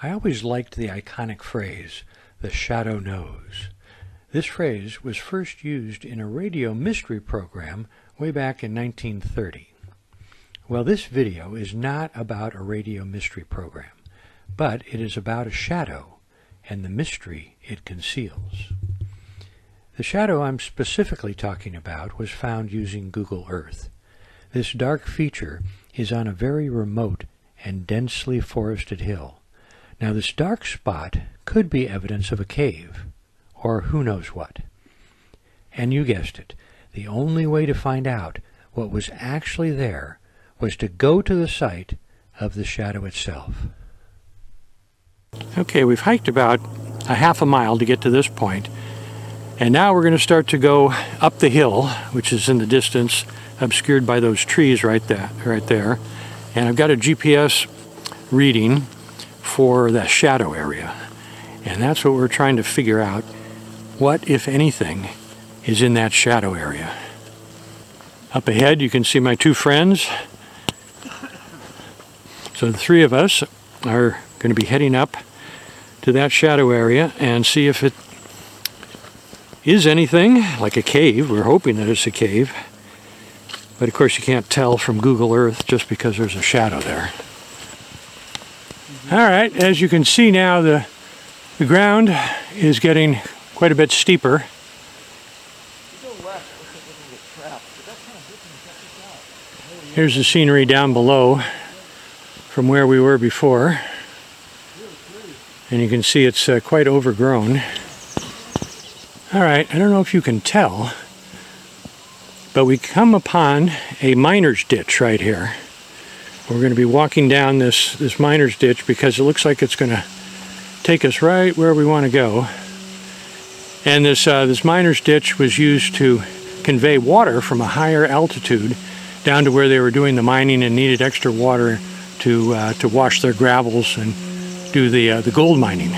I always liked the iconic phrase, "the shadow knows." This phrase was first used in a radio mystery program way back in 1930. Well, this video is not about a radio mystery program, but it is about a shadow and the mystery it conceals. The shadow I'm specifically talking about was found using Google Earth. This dark feature is on a very remote and densely forested hill. Now, this dark spot could be evidence of a cave, or who knows what. And you guessed it, the only way to find out what was actually there was to go to the site of the shadow itself. Okay, we've hiked about a half a mile to get to this point, and now we're going to start to go up the hill, which is in the distance, obscured by those trees right there. And I've got a GPS reading for that shadow area, and that's what we're trying to figure out. What, if anything, is in that shadow area? Up ahead you can see my two friends. So the three of us are going to be heading up to that shadow area and see if it is anything like a cave. We're hoping that it's a cave, but of course you can't tell from Google Earth just because there's a shadow there. All right, as you can see now, the ground is getting quite a bit steeper. Here's the scenery down below from where we were before, and you can see it's quite overgrown. All right, I don't know if you can tell, but we come upon a miner's ditch right here. We're going to be walking down this miner's ditch because it looks like it's going to take us right where we want to go. And this miner's ditch was used to convey water from a higher altitude down to where they were doing the mining and needed extra water to wash their gravels and do the gold mining.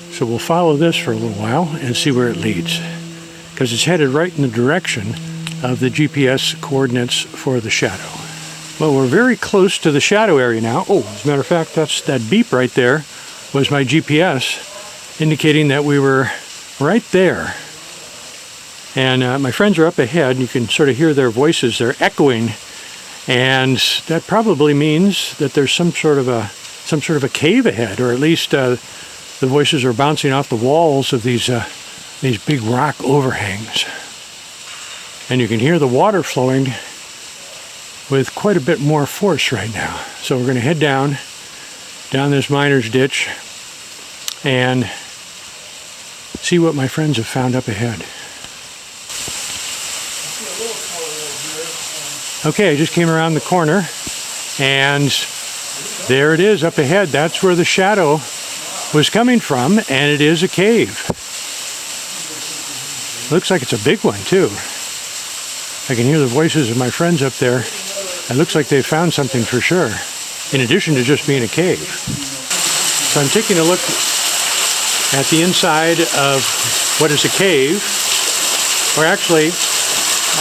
So we'll follow this for a little while and see where it leads, because it's headed right in the direction of the GPS coordinates for the shadow. Well, we're very close to the shadow area now. Oh, as a matter of fact, that beep right there was my GPS indicating that we were right there. And my friends are up ahead. You can sort of hear their voices. They're echoing, and that probably means that there's some sort of a cave ahead, or at least the voices are bouncing off the walls of these big rock overhangs. And you can hear the water flowing with quite a bit more force right now. So we're going to head down this miner's ditch and see what my friends have found up ahead. Okay, I just came around the corner, and there it is up ahead. That's where the shadow was coming from, and it is a cave. Looks like it's a big one too. I can hear the voices of my friends up there. It looks like they found something for sure, in addition to just being a cave. So I'm taking a look at the inside of what is a cave, or actually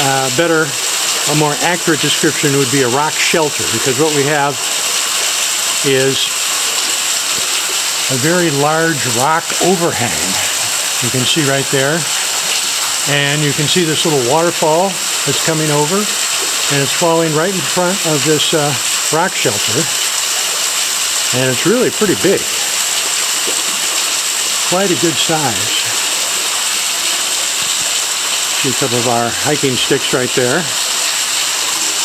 a more accurate description would be a rock shelter, because what we have is a very large rock overhang. You can see right there, and you can see this little waterfall that's coming over, and it's falling right in front of this rock shelter, and it's really pretty big. Quite a good size. See a couple of our hiking sticks right there.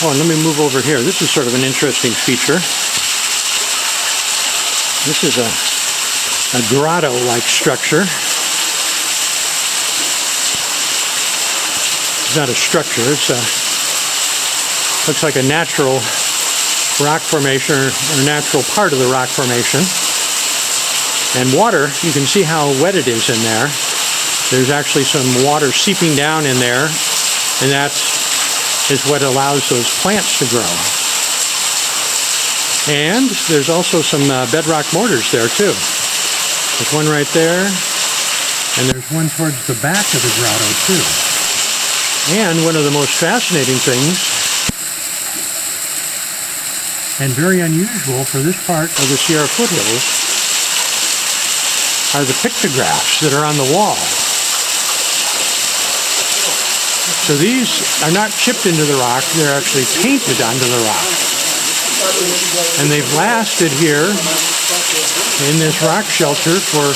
Oh, and let me move over here. This is sort of an interesting feature. This is a grotto-like structure. It's not a structure. Looks like a natural rock formation, or natural part of the rock formation. And water, you can see how wet it is in there. There's actually some water seeping down in there, and that is what allows those plants to grow. And there's also some bedrock mortars there too. There's one right there, and there's one towards the back of the grotto too. And one of the most fascinating things and very unusual for this part of the Sierra foothills, are the pictographs that are on the wall. So these are not chipped into the rock, they're actually painted onto the rock. And they've lasted here in this rock shelter for,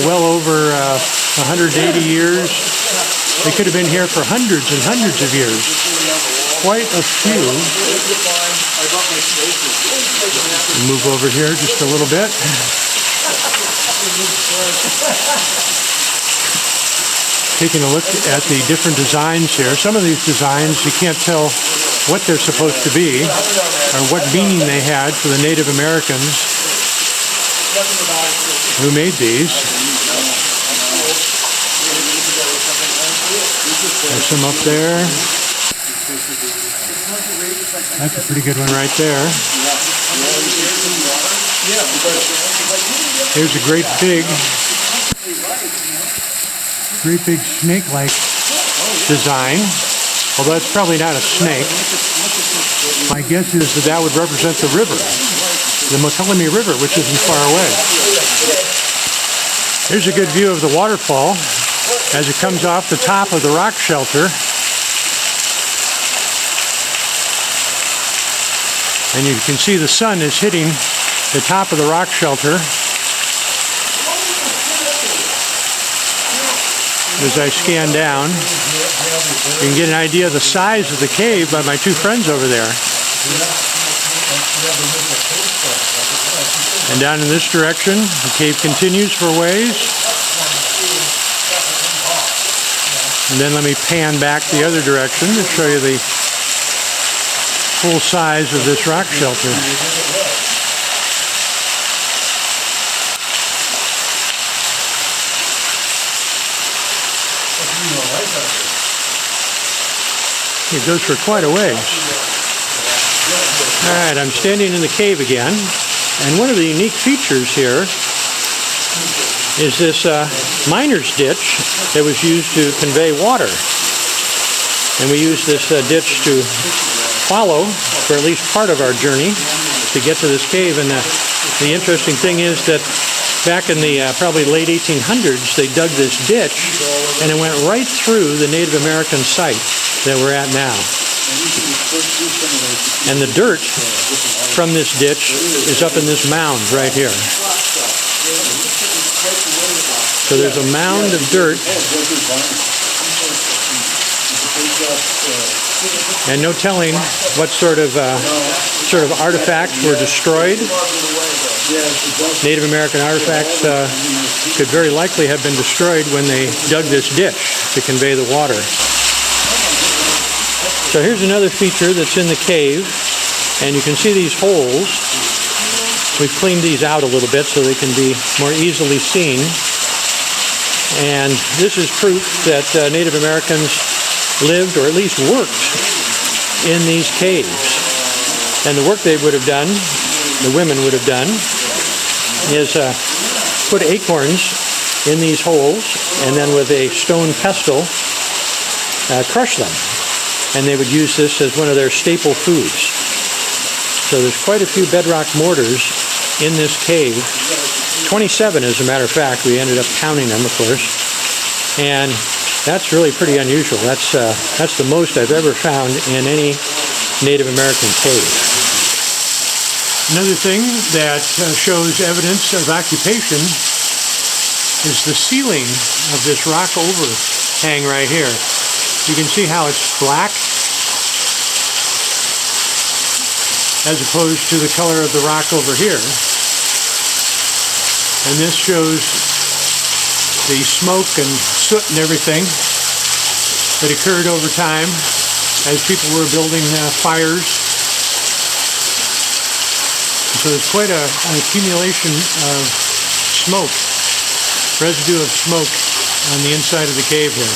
well over 180 years. They could have been here for hundreds and hundreds of years. Quite a few. Move over here just a little bit. Taking a look at the different designs here. Some of these designs, you can't tell what they're supposed to be or what meaning they had for the Native Americans who made these. There's some up there. That's a pretty good one right there. Here's a great big snake-like design, although it's probably not a snake. My guess is that would represent the river, the Mokelumne River, which isn't far away. Here's a good view of the waterfall as it comes off the top of the rock shelter. And you can see the sun is hitting the top of the rock shelter as I scan down. You can get an idea of the size of the cave by my two friends over there. And down in this direction, the cave continues for a ways. And then let me pan back the other direction to show you the full size of this rock shelter. It goes for quite a ways. All right, I'm standing in the cave again, and one of the unique features here is this miner's ditch that was used to convey water. And we use this ditch to follow for at least part of our journey to get to this cave. And the interesting thing is that back in the probably late 1800s, they dug this ditch, and it went right through the Native American site that we're at now. And the dirt from this ditch is up in this mound right here. So there's a mound of dirt, and no telling what sort of artifacts were destroyed. Native American artifacts could very likely have been destroyed when they dug this ditch to convey the water. So here's another feature that's in the cave, and you can see these holes. We've cleaned these out a little bit so they can be more easily seen. And this is proof that Native Americans lived, or at least worked, in these caves. And the work they would have done, the women would have done, is put acorns in these holes, and then with a stone pestle, crush them. And they would use this as one of their staple foods. So there's quite a few bedrock mortars in this cave. 27, as a matter of fact. We ended up counting them, of course. And that's really pretty unusual. That's the most I've ever found in any Native American cave. Another thing that shows evidence of occupation is the ceiling of this rock overhang right here. You can see how it's black as opposed to the color of the rock over here. And this shows the smoke and soot and everything that occurred over time as people were building fires. So there's quite an accumulation of smoke, residue of smoke on the inside of the cave here.